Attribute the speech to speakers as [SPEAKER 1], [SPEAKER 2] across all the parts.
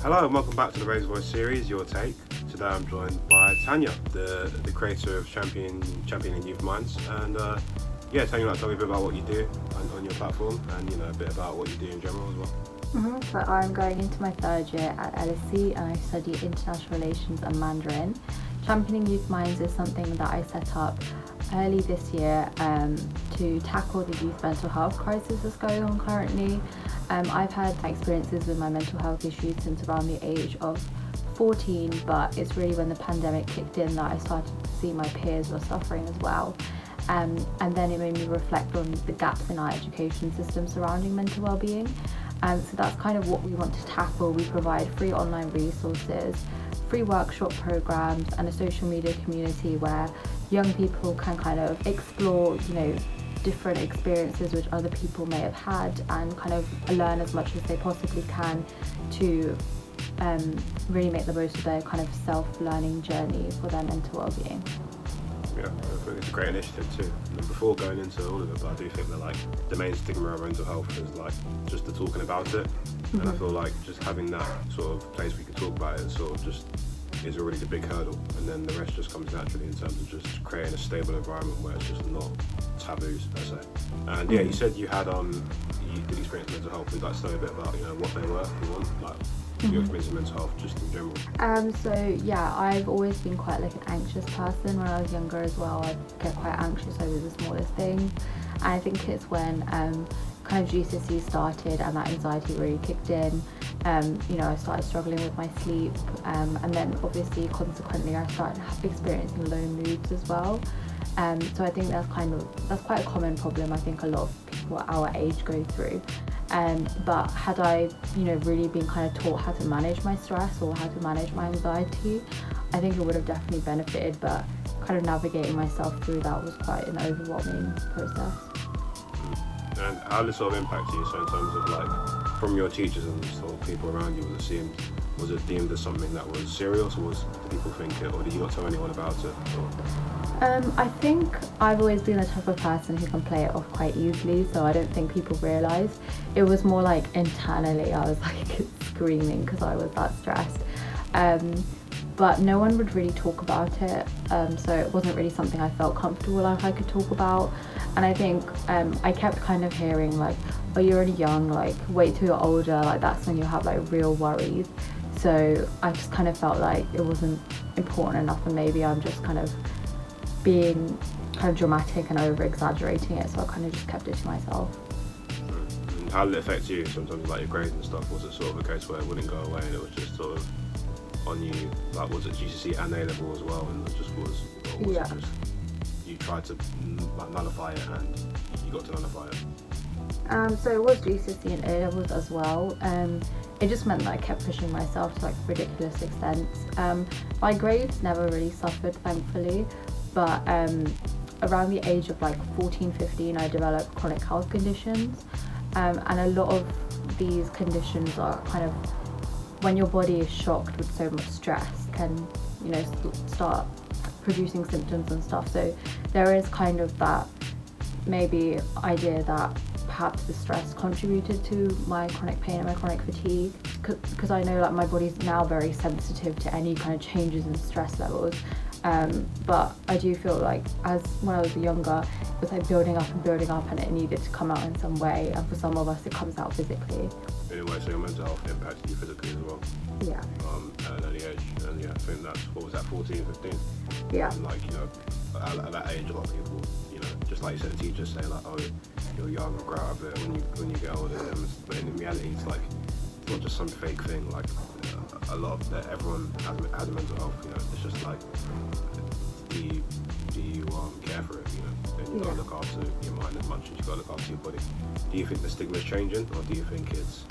[SPEAKER 1] Hello and welcome back to the Raise Voice series, Your Take. Today I'm joined by Tanya, the creator of Championing Youth Minds. And Tanya, tell me a bit about what you do on your platform and a bit about what you do in general as well.
[SPEAKER 2] So I'm going into my third year at LSE and I study International Relations and Mandarin. Championing Youth Minds is something that I set up early this year to tackle the youth mental health crisis that's going on currently. I've had experiences with my mental health issues since around the age of 14, but it's really when the pandemic kicked in that I started to see my peers were suffering as well. And then it made me reflect on the gaps in our education system surrounding mental well-being. So that's kind of what we want to tackle. We provide free online resources, free workshop programs, and a social media community where young people can kind of explore, different experiences which other people may have had and kind of learn as much as they possibly can to really make the most of their kind of self-learning journey for their mental well-being.
[SPEAKER 1] Yeah, I think it's a great initiative too. And before going into all of it, but I do think that the main stigma around mental health is just the talking about it. Mm-hmm. And I feel like just having that sort of place we can talk about it sort of just is already the big hurdle, and then the rest just comes naturally in terms of just creating a stable environment where it's just not taboos per se. And you said you had you did experience mental health. Would you like to tell me a bit about what they were, if you want, your experience of mental health just in general?
[SPEAKER 2] I've always been quite an anxious person. When I was younger as well, I'd get quite anxious over the smallest things. And I think it's when kind of GCSE started and that anxiety really kicked in. I started struggling with my sleep, and then obviously consequently I started experiencing low moods as well. So I think that's quite a common problem I think a lot of people our age go through. But had I really been kind of taught how to manage my stress or how to manage my anxiety, I think it would have definitely benefited, but kind of navigating myself through that was quite an overwhelming process.
[SPEAKER 1] And how did it sort of impact you? So in terms of from your teachers and sort of people around you, was it deemed as something that was serious, or did people think it, or did you not tell anyone about it?
[SPEAKER 2] I think I've always been the type of person who can play it off quite easily, so I don't think people realised. It was more internally I was screaming because I was that stressed. But no one would really talk about it, so it wasn't really something I felt comfortable I could talk about. And I think I kept kind of hearing oh, you're really young, wait till you're older, that's when you have real worries. So I just kind of felt it wasn't important enough, and maybe I'm just kind of being kind of dramatic and over exaggerating it, so I kind of just kept it to myself.
[SPEAKER 1] And how did it affect you? Sometimes your grades and stuff, was it sort of a case where it wouldn't go away and it was just sort of on you, was it GCSE and A level as well, and it just was it just you tried to nullify it and you got to nullify it?
[SPEAKER 2] So it was GCSE and A levels as well. It just meant that I kept pushing myself to ridiculous extents. My grades never really suffered, thankfully, but around the age of 14, 15, I developed chronic health conditions, and a lot of these conditions are kind of when your body is shocked with so much stress can start producing symptoms and stuff. So there is kind of that maybe idea that perhaps the stress contributed to my chronic pain and my chronic fatigue, because I know my body's now very sensitive to any kind of changes in stress levels. But I do feel as when I was younger, it was building up and it needed to come out in some way, and for some of us it comes out physically.
[SPEAKER 1] Anyway, so your mental health impacted you physically as well?
[SPEAKER 2] Yeah.
[SPEAKER 1] At an early age, and I think that's, 14, 15?
[SPEAKER 2] Yeah.
[SPEAKER 1] And at that age, a lot of people, just like you said, the teachers say oh, you're young, grow out of it when you get older, but in reality it's not just some fake thing. A lot of that, everyone has a mental health. It's just do you care for it? And you gotta look after your mind as much as you gotta look after your body. Do you think the stigma is changing, or do you think it's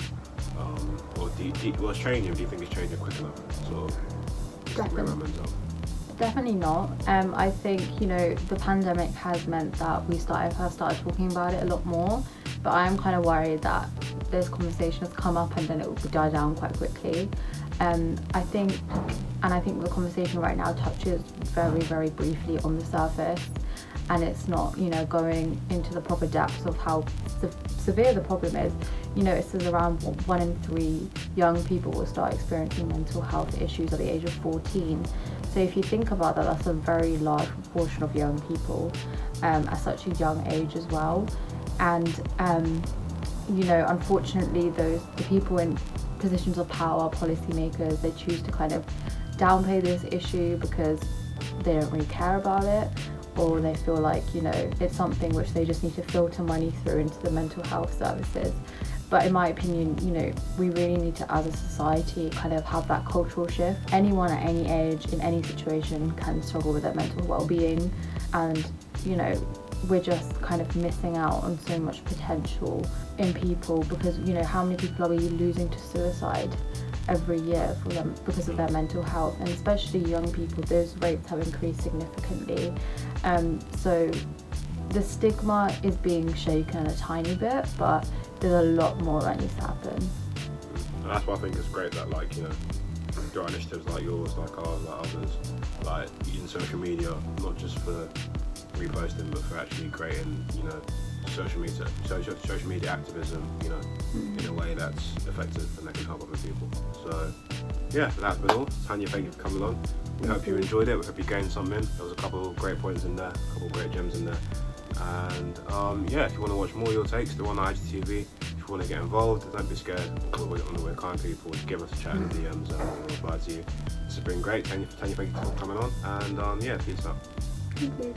[SPEAKER 1] it's changing? Do you think it's changing quick enough? Sort of mental health?
[SPEAKER 2] Definitely not. I think the pandemic has meant that have started talking about it a lot more, but I am kind of worried that this conversation has come up and then it will die down quite quickly. I think the conversation right now touches very, very briefly on the surface, and it's not going into the proper depths of how severe the problem is, it says around 1 in 3 young people will start experiencing mental health issues at the age of 14. So if you think about that, that's a very large proportion of young people at such a young age as well. And unfortunately, the people in positions of power, policymakers, they choose to kind of downplay this issue because they don't really care about it, or they feel like it's something which they just need to filter money through into the mental health services. But in my opinion, we really need to, as a society, kind of have that cultural shift. Anyone at any age, in any situation, can struggle with their mental well-being, and we're just kind of missing out on so much potential in people, because how many people are we losing to suicide every year for them because of their mental health? And especially young people, those rates have increased significantly. So the stigma is being shaken a tiny bit, but there's a lot more that needs to happen.
[SPEAKER 1] And that's why I think it's great that there are initiatives like yours, like ours, like others, like in social media, not just for reposting, but for actually creating social media activism in a way that's effective and that can help other people. So yeah, that's been all. Tanya, thank you for coming on. We hope you enjoyed it. We hope you gained something. There was a couple of great points in there, a couple of great gems in there. And if you want to watch more of your takes, they're on IGTV. If you want to get involved, don't be scared. We're kind people. Just give us a chat in the DMs and we'll reply to you. This has been great. Tanya, thank you for coming on. And peace out.
[SPEAKER 2] Thank you.